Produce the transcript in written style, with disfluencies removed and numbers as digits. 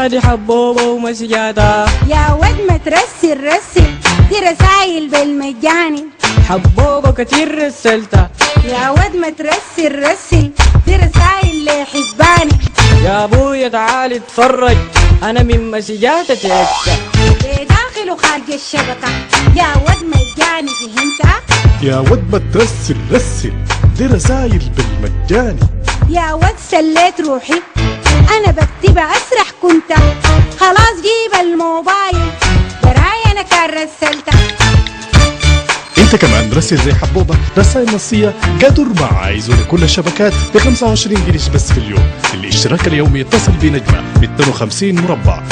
دي حبوبة ومسجاتها. يا ود ما ترسل رسل دي رسايل بالمجاني. حبوبة كتير رسلتها. يا ود ما ترسل رسل دي رسايل لحباني. يا ابويا تعال اتفرج انا من مسجات تكسى. بداخل وخارج الشبكة يا ود مجاني فهمتها. يا ود ما ترسل رسل دي رسايل بالمجاني. يا ود سليت روحي انا بكتبها اسرح كنت. خلاص جيب الموبايل براي انا كان رسلتها. انت كمان رسل زي حبوبة رسائل نصية قدر مع عايزه لكل الشبكات ب 25 قرش بس في اليوم. الاشتراك اليومي يتصل بنجمة ب 52 مربع.